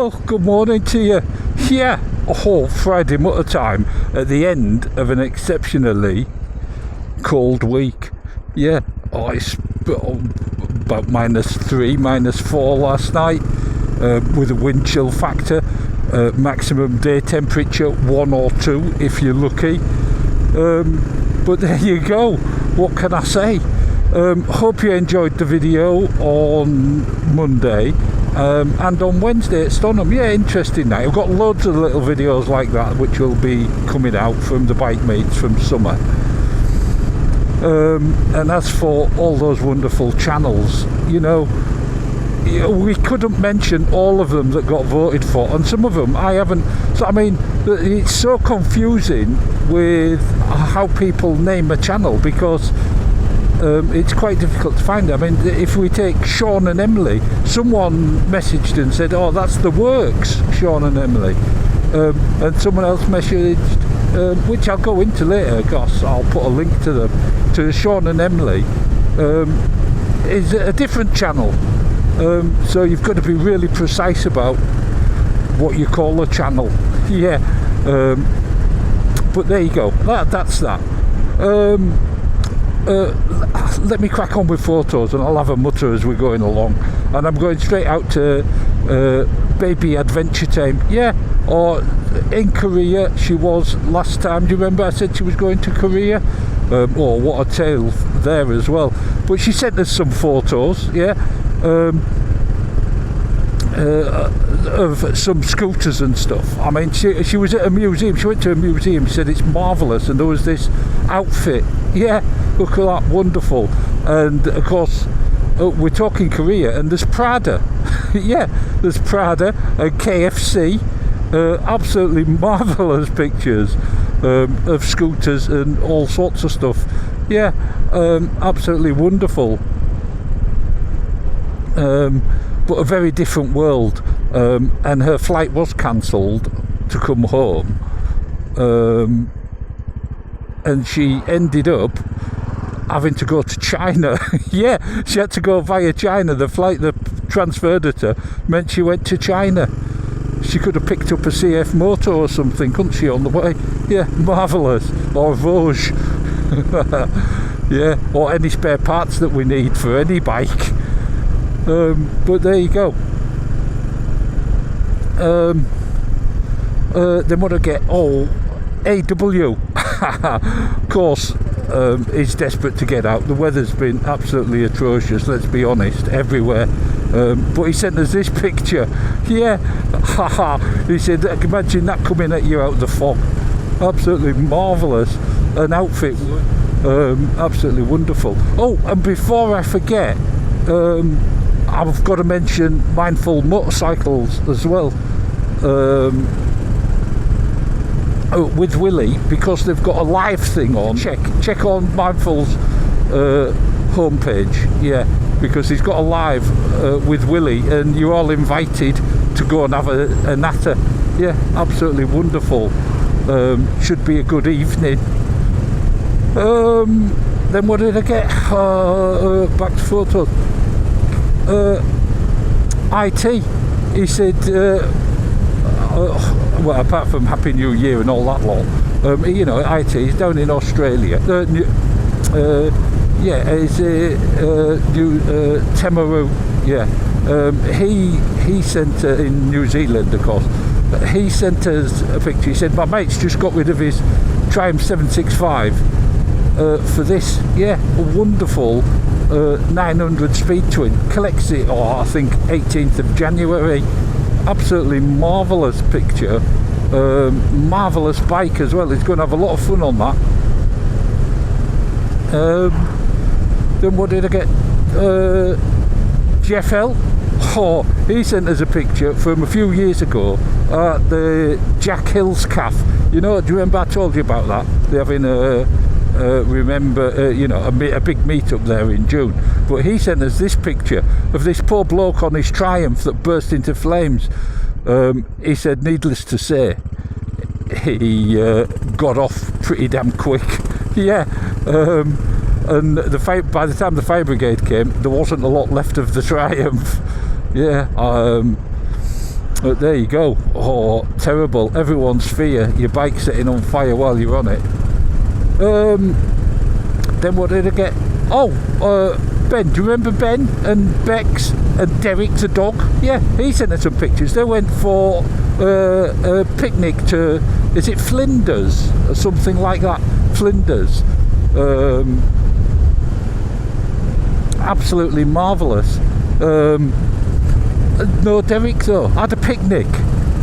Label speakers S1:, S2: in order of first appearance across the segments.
S1: Well, good morning to you. Yeah, Friday Mutter time at the end of an exceptionally cold week. Yeah, it's about -3, -4 last night with a wind chill factor. Maximum day temperature 1 or 2 if you're lucky. But there you go. What can I say? Hope you enjoyed the video on Monday. And on Wednesday at Stoneham. Yeah, interesting night. I've got loads of little videos like that which will be coming out from the bike mates from summer. And as for all those wonderful channels, you know, we couldn't mention all of them that got voted for, and some of them I haven't. So I mean, it's so confusing with how people name a channel, because it's quite difficult to find. I mean, if we take Sean and Emily, someone messaged and said, "Oh, that's the works, Sean and Emily," and someone else messaged, which I'll go into later, because I'll put a link to them, to Sean and Emily, is a different channel. So you've got to be really precise about what you call a channel. Yeah, but there you go. That's that. Let me crack on with photos, and I'll have a mutter as we're going along. And I'm going straight out to Baby Adventure Time. Yeah, or in Korea she was last time. Do you remember I said she was going to Korea? Oh, what a tale there as well. But she sent us some photos. Yeah. Of some scooters and stuff. I mean, she was at a museum. She went to a museum. She said it's marvellous, and there was this outfit. Yeah, look at that, wonderful. And of course, we're talking Korea, and there's Prada. Yeah, there's Prada and KFC. Absolutely marvellous pictures of scooters and all sorts of stuff. Yeah, absolutely wonderful. But a very different world, and her flight was cancelled to come home, and she ended up having to go to China. Yeah, she had to go via China. The flight that transferred her to meant she went to China. She could have picked up a CF Moto or something, couldn't she, on the way? Yeah, marvellous. Or Vosges. Yeah, or any spare parts that we need for any bike. But there you go. Then what I get? Oh, AW. Of course, is desperate to get out. The weather's been absolutely atrocious, let's be honest, everywhere. But he sent us this picture. Yeah, haha. He said, imagine that coming at you out of the fog. Absolutely marvellous. An outfit, absolutely wonderful. Oh, and before I forget, I've got to mention Mindful Motorcycles as well, with Willie, because they've got a live thing on. Check on Mindful's homepage, yeah, because he's got a live with Willie, and you're all invited to go and have a natter. Yeah, absolutely wonderful. Should be a good evening. Then what did I get? Back to photos. IT, he said, well, apart from Happy New Year and all that lot, you know, IT is down in Australia. Yeah, it's New Timaru. Yeah, he sent in New Zealand, of course. He sent us a picture. He said my mate's just got rid of his Triumph 765 for this. Yeah, a wonderful 900 speed twin. Collects it, I think 18th of January. Absolutely marvellous picture. Marvellous bike as well. He's going to have a lot of fun on that. Then what did I get? GFL. Oh, he sent us a picture from a few years ago at the Jack Hill's Calf. You know, do you remember I told you about that? They're having a you know, a big meet up there in June. But he sent us this picture of this poor bloke on his Triumph that burst into flames. He said, needless to say, he got off pretty damn quick. Yeah. And by the time the fire brigade came, there wasn't a lot left of the Triumph. Yeah, But there you go. Oh, terrible. Everyone's fear. Your bike setting on fire while you're on it. Then what did I get? Oh, Ben. Do you remember Ben and Bex and Derek the dog? Yeah, he sent us some pictures. They went for a picnic to, is it Flinders or something like that? Flinders. Absolutely marvellous. No, Derek though. Had a picnic.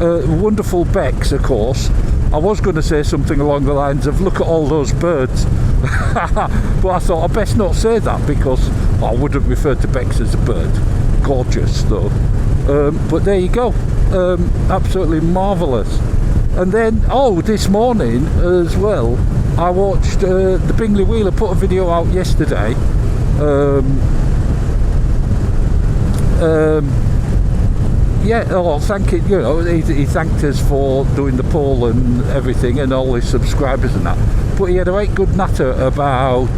S1: Wonderful Bex, of course. I was going to say something along the lines of, look at all those birds. But I thought I'd best not say that, because I wouldn't refer to Bex as a bird. Gorgeous though. But there you go. Absolutely marvellous. And then, this morning as well, I watched the Bingley Wheeler put a video out yesterday. Thank you. You know, he thanked us for doing the poll and everything, and all his subscribers and that. But he had a right good natter about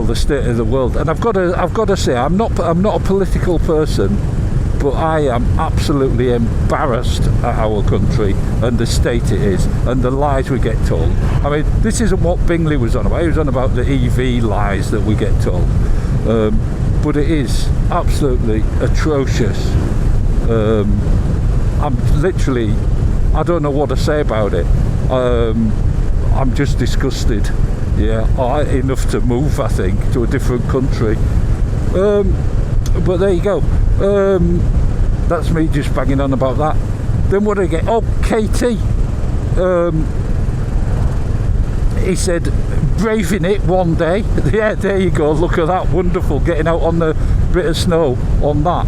S1: the state of the world. And I've got to say, I'm not a political person, but I am absolutely embarrassed at our country and the state it is, and the lies we get told. I mean, this isn't what Bingley was on about. He was on about the EV lies that we get told. But it is absolutely atrocious. I'm literally, I don't know what to say about it. I'm just disgusted. Yeah, enough to move, I think, to a different country. But there you go. That's me just banging on about that. Then what did I get? Oh, KT. He said, braving it one day. Yeah, there you go. Look at that. Wonderful. Getting out on the bit of snow on that.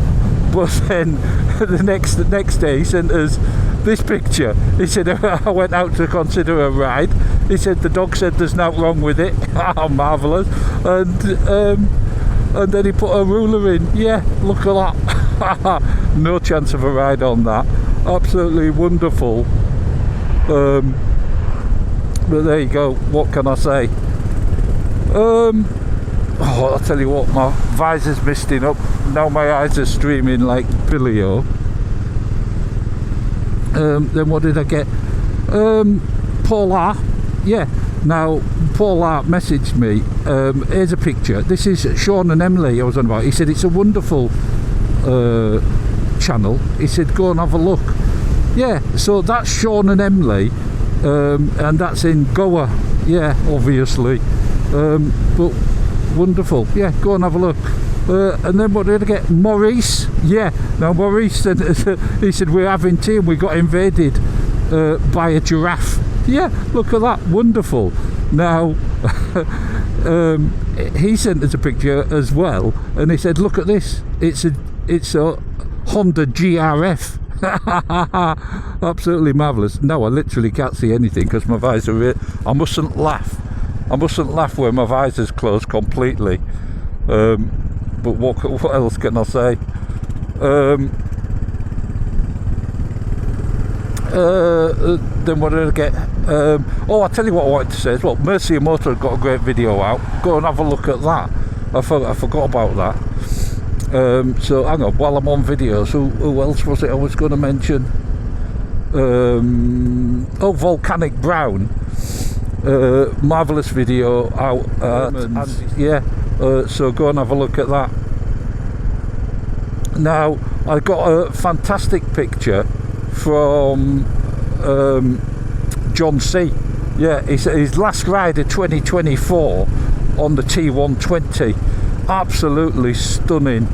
S1: But then the next day he sent us this picture. He said, I went out to consider a ride. He said the dog said there's nothing wrong with it. Oh, marvellous. And then he put a ruler in. Yeah, look at that. No chance of a ride on that. Absolutely wonderful. But there you go. What can I say? I'll tell you what, my visor's misting up. Now my eyes are streaming like Billy-O. Then what did I get? Paul R. Yeah. Now, Paul R messaged me. Here's a picture. This is Sean and Emily I was on about. He said it's a wonderful channel. He said go and have a look. Yeah, so that's Sean and Emily. And that's in Goa. Yeah, obviously. But wonderful. Yeah, go and have a look. And then what did I get? Maurice. Yeah. Now Maurice said, he said we're having tea and we got invaded by a giraffe. Yeah, look at that. Wonderful. Now he sent us a picture as well, and he said, look at this. It's a Honda GRF. Absolutely marvellous. No, I literally can't see anything because my visor. I mustn't laugh. I mustn't laugh when my visor's closed completely. But what else can I say? Then what did I get? I'll tell you what I wanted to say as well. Mercy Motor got a great video out. Go and have a look at that. I forgot about that. So hang on, while I'm on videos, who else was it I was going to mention? Volcanic Brown. Marvellous video out. So go and have a look at that. Now, I got a fantastic picture from John C. Yeah, his last ride of 2024 on the T120. Absolutely stunning.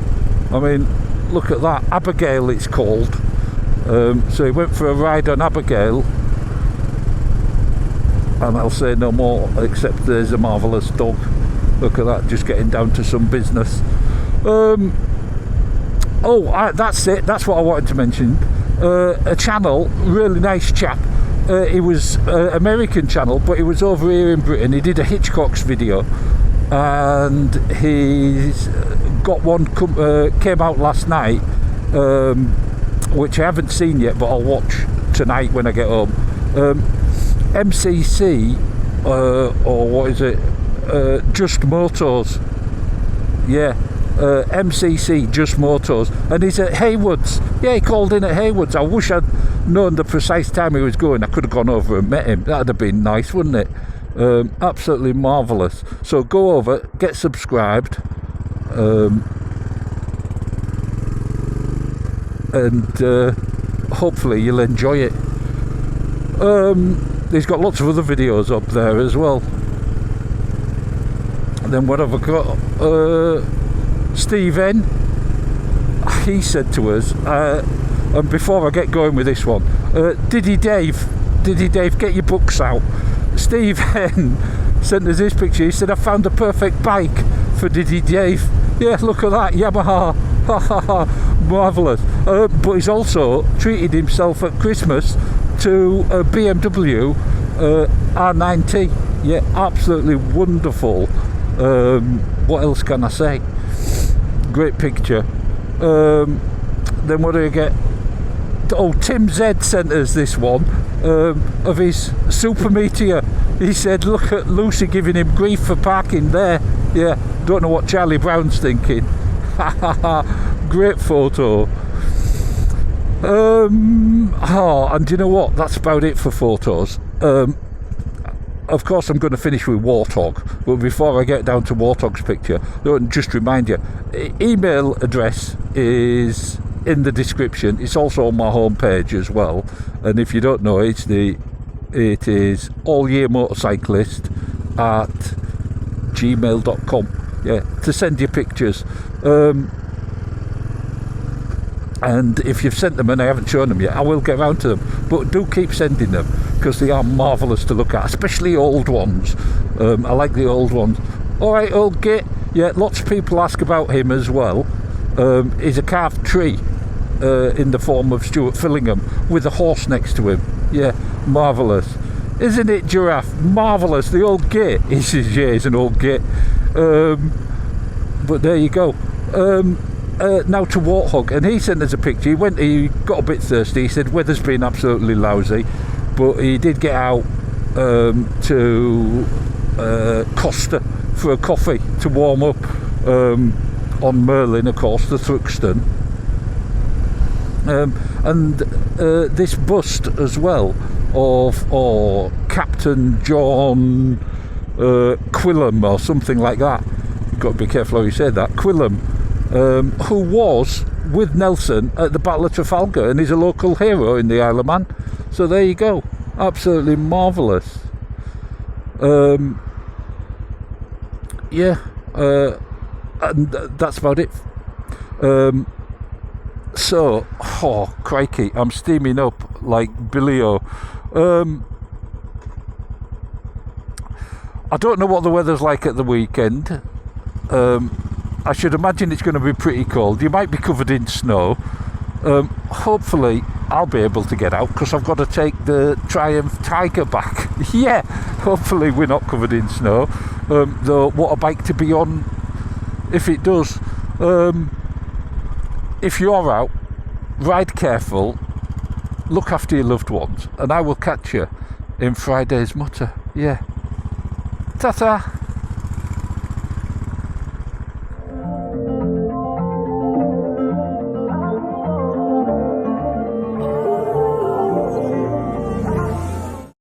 S1: I mean, look at that. Abigail it's called. So he went for a ride on Abigail, and I'll say no more except there's a marvellous dog. Look at that, just getting down to some business. That's it. That's what I wanted to mention. A channel, really nice chap. He was American channel, but he was over here in Britain. He did a Hitchcock's video, and he's got one came out last night, which I haven't seen yet, but I'll watch tonight when I get home. MCC, or what is it? Just Motors. Yeah, MCC Just Motors, and he's at Haywards. Yeah, he called in at Haywards. I wish I'd known the precise time he was going. I could have gone over and met him. That'd have been nice, wouldn't it? Absolutely marvellous. So go over, get subscribed, and hopefully you'll enjoy it. He's got lots of other videos up there as well. And then what have I got? Steve N, he said to us, and before I get going with this one, Diddy Dave, get your books out. Steve N sent us this picture. He said, I found a perfect bike for Diddy Dave. Yeah, look at that, Yamaha. Marvellous. But he's also treated himself at Christmas to a BMW R9T. Yeah, absolutely wonderful. What else can I say? Great picture. Then what do you get? Oh, Tim Z sent us this one of his Super Meteor. He said, look at Lucy giving him grief for parking there. Yeah, don't know what Charlie Brown's thinking. Great photo. And you know what? That's about it for photos. Of course, I'm going to finish with Warthog, but before I get down to Warthog's picture, just remind you, email address is in the description. It's also on my homepage as well, and if you don't know, it is allyearmotorcyclist@gmail.com. Yeah, to send you pictures. And if you've sent them and I haven't shown them yet, I will get around to them, but do keep sending them because they are marvellous to look at, especially old ones. I like the old ones. Alright, old git. Yeah, lots of people ask about him as well. He's a carved tree in the form of Stuart Fillingham with a horse next to him. Yeah, marvellous. Isn't it, Giraffe? Marvellous. The old git. He says, yeah, he's an old git. But there you go. Now to Warthog, and he sent us a picture. He got a bit thirsty. He said weather's been absolutely lousy, but he did get out to Costa for a coffee to warm up on Merlin, of course, the Thruxton, and this bust as well of Captain John Quillam or something like that. You've got to be careful how you say that. Quillam. Who was with Nelson at the Battle of Trafalgar, and he's a local hero in the Isle of Man. So there you go, absolutely marvellous. Yeah, and that's about it. So, oh crikey, I'm steaming up like Billy-O. I don't know what the weather's like at the weekend. I should imagine it's going to be pretty cold. You might be covered in snow. Hopefully I'll be able to get out because I've got to take the Triumph Tiger back. Yeah, hopefully we're not covered in snow. Though what a bike to be on if it does. If you're out, ride careful, look after your loved ones, and I will catch you in Friday's Mutter. Yeah. Ta-ta.